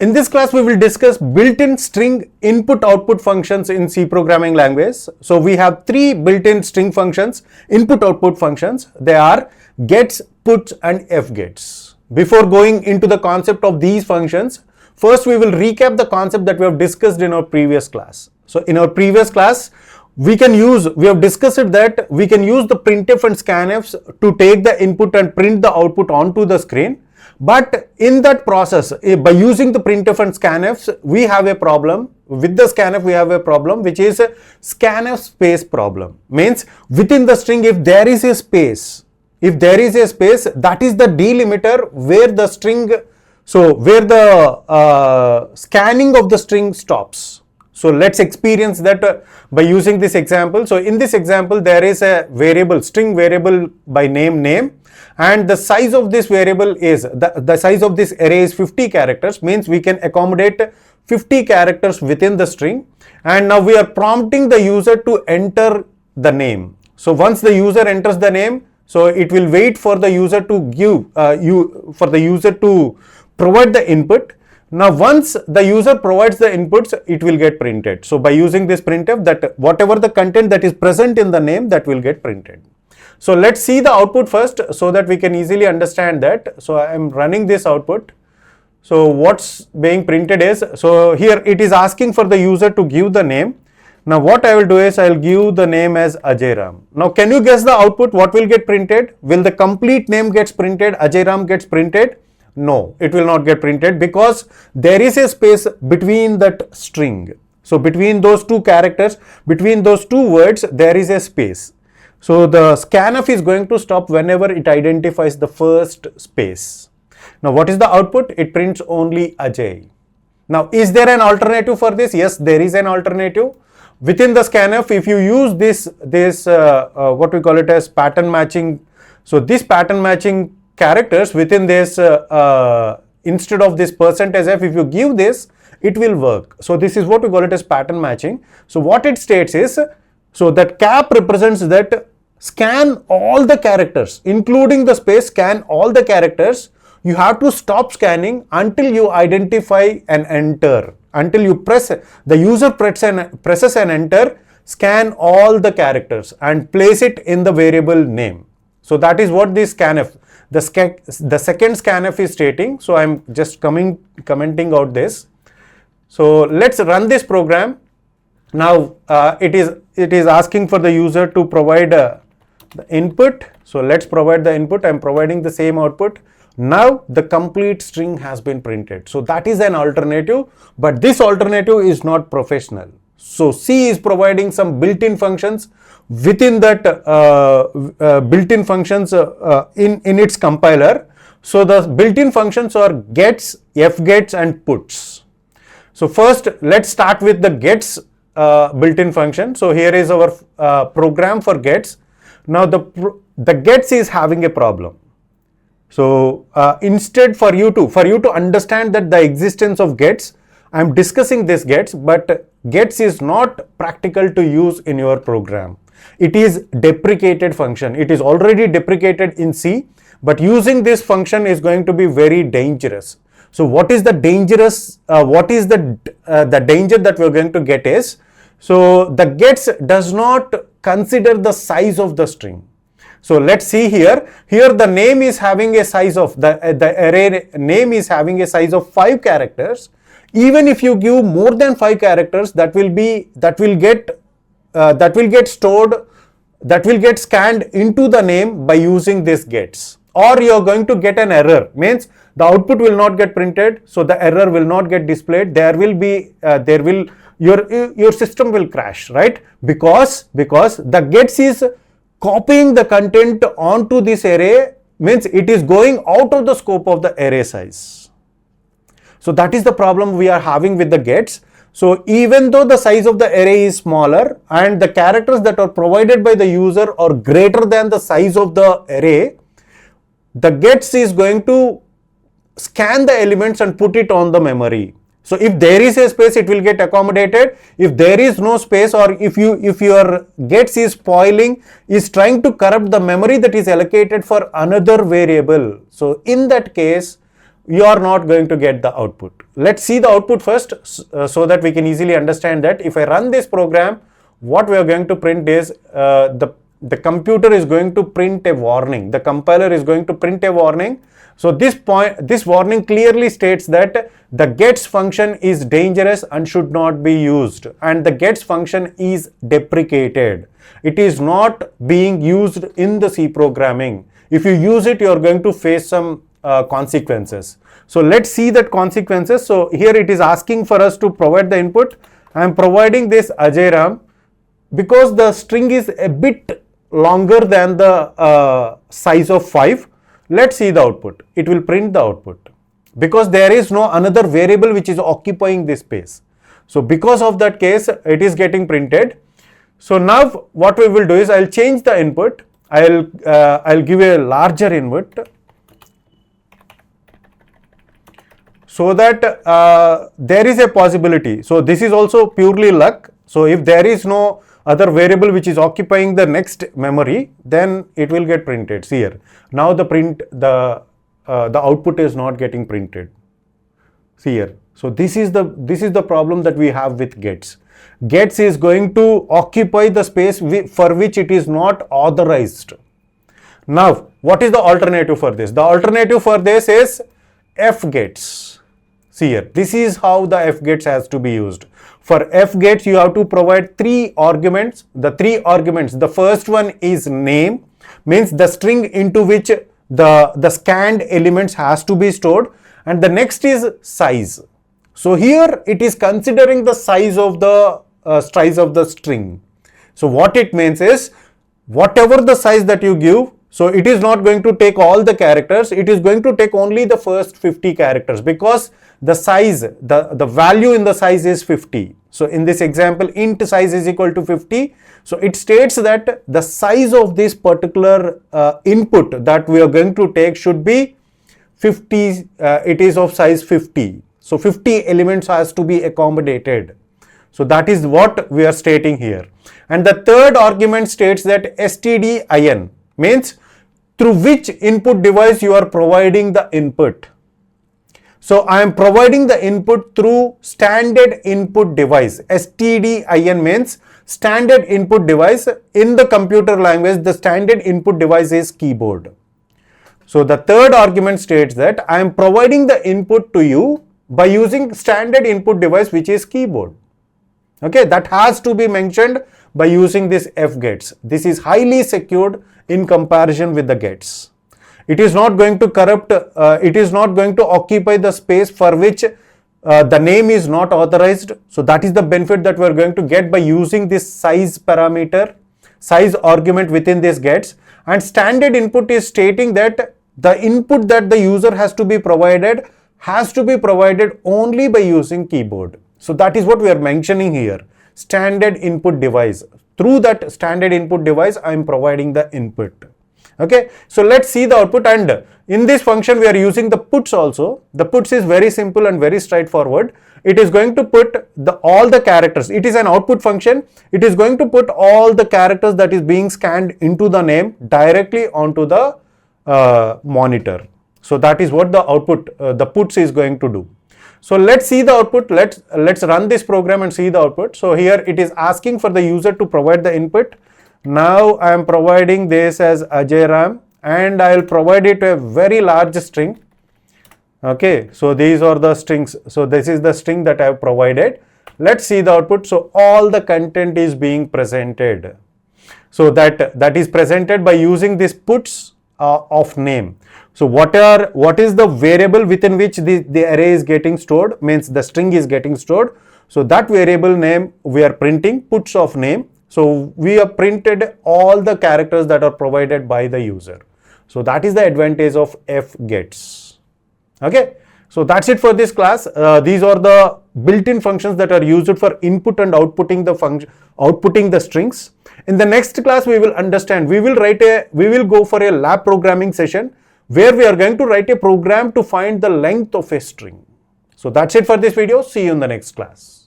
In this class, we will discuss built-in string input-output functions in C programming language. So we have three built-in string functions, input-output functions. They are gets, puts, and fgets. Before going into the concept of these functions, first we will recap the concept that we have discussed in our previous class. So in our previous class, we have discussed it that we can use the printf and scanfs to take the input and print the output onto the screen. But in that process, by using the printf and scanfs, we have a problem. With the scanf, we have a problem which is a scanf space problem. Means within the string, if there is a space, that is the delimiter where the string, where the scanning of the string stops. So let's experience that by using this example. So in this example, there is a variable, string variable by name, and the size of this variable is, the size of this array is 50 characters, means we can accommodate 50 characters within the string. And now we are prompting the user to enter the name. So once the user enters the name, so it will wait for the user to provide the input. Now once the user provides the inputs, it will get printed. So by using this printf, that whatever the content that is present in the name, that will get printed. So let's see the output first so that we can easily understand that. So I am running this output. So what's being printed is, so here it is asking for the user to give the name. Now what I will do is I will give the name as Ajay Ram. Now can you guess the output? What will get printed? Will the complete name gets printed? Ajay Ram gets printed? No, it will not get printed because there is a space between that string. So between those two characters, between those two words, there is a space. So the scanf is going to stop whenever it identifies the first space. Now what is the output? It prints only Ajay. Now is there an alternative for this? Yes, there is an alternative. Within the scanf, if you use this what we call it as pattern matching. So this pattern matching characters within this, instead of this %f, if you give this, it will work. So this is what we call it as pattern matching. So what it states is, so that cap represents that scan all the characters, including the space, scan all the characters. You have to stop scanning until you identify and enter. Until you press, the user presses an enter, scan all the characters and place it in the variable name. So that is what this scanf, the second scanf is stating. So I'm just commenting out this. So let's run this program. Now it is asking for the user to provide the input. So let's provide the input. I'm providing the same output. Now the complete string has been printed. So that is an alternative, but this alternative is not professional. So C is providing some built-in functions within that built-in functions in its compiler. So the built-in functions are gets, fgets, and puts. So first let's start with the gets built-in function. So here is our program for gets. Now the gets is having a problem. So instead for you to understand that the existence of gets, I am discussing this gets, but gets is not practical to use in your program. It is deprecated function. It is already deprecated in C, but using this function is going to be very dangerous. So what is the dangerous, the danger that we are going to get is, so the gets does not consider the size of the string. So let's see here. Here the name is having a size of, the array name is having a size of 5 characters. Even if you give more than 5 characters, that will get scanned into the name by using this gets. Or you are going to get an error, means the output will not get printed, so the error will not get displayed. Your system will crash, right? Because the gets is copying the content onto this array, means it is going out of the scope of the array size. So that is the problem we are having with the gets. So even though the size of the array is smaller and the characters that are provided by the user are greater than the size of the array, the gets is going to scan the elements and put it on the memory. So if there is a space, it will get accommodated. If there is no space, or if your gets is trying to corrupt the memory that is allocated for another variable. So in that case, you are not going to get the output. Let's see the output first so that we can easily understand that if I run this program, what we are going to print is the computer is going to print a warning. The compiler is going to print a warning. So this warning clearly states that the gets function is dangerous and should not be used, and the gets function is deprecated. It is not being used in the C programming. If you use it, you are going to face some consequences. So let's see that consequences. So here it is asking for us to provide the input. I am providing this Ajay Ram because the string is a bit longer than the size of 5. Let's see the output. It will print the output because there is no another variable which is occupying this space. So because of that case, it is getting printed. So now what we will do is I'll change the input. I'll give a larger input so that there is a possibility. So this is also purely luck. So if there is no other variable which is occupying the next memory, then it will get printed. See here. Now the output is not getting printed. See here. So this is the problem that we have with gets. Gets is going to occupy the space for which it is not authorized. Now, what is the alternative for this? The alternative for this is fgets. See here. This is how the fgets has to be used. For fgets, you have to provide 3 arguments. The 3 arguments, the first one is name, means the string into which the scanned elements has to be stored, and the next is size. So here it is considering the size of the string. So what it means is whatever the size that you give, so it is not going to take all the characters, it is going to take only the first 50 characters because the size, the value in the size is 50. So in this example, int size is equal to 50. So it states that the size of this particular input that we are going to take should be 50, it is of size 50. So 50 elements has to be accommodated. So that is what we are stating here. And the third argument states that stdin means through which input device you are providing the input. So I am providing the input through standard input device. stdin means standard input device. In the computer language, the standard input device is keyboard. So the third argument states that I am providing the input to you by using standard input device which is keyboard. Okay, that has to be mentioned by using this fgets. This is highly secured in comparison with the gets. It is not going to corrupt, it is not going to occupy the space for which the name is not authorized. So that is the benefit that we are going to get by using this size parameter, size argument within this gets. And standard input is stating that the input that the user has to be provided only by using keyboard. So that is what we are mentioning here. Standard input device. Through that standard input device, I am providing the input. Okay, so let's see the output, and in this function we are using the puts also. The puts is very simple and very straightforward. It is going to put all the characters. It is an output function. It is going to put all the characters that is being scanned into the name directly onto the monitor. So that is what the output, the puts is going to do. So let's see the output. Let's run this program and see the output. So here it is asking for the user to provide the input. Now I am providing this as Ajay Ram, and I will provide it a very large string. Okay, so these are the strings. So this is the string that I have provided. Let's see the output. So all the content is being presented. So that is presented by using this puts of name. So what is the variable within which the array is getting stored, means the string is getting stored. So that variable name we are printing puts of name. So we have printed all the characters that are provided by the user. So that is the advantage of fgets. Okay. So that's it for this class. These are the built-in functions that are used for input and outputting the strings. In the next class, we will understand. We will go for a lab programming session where we are going to write a program to find the length of a string. So that's it for this video. See you in the next class.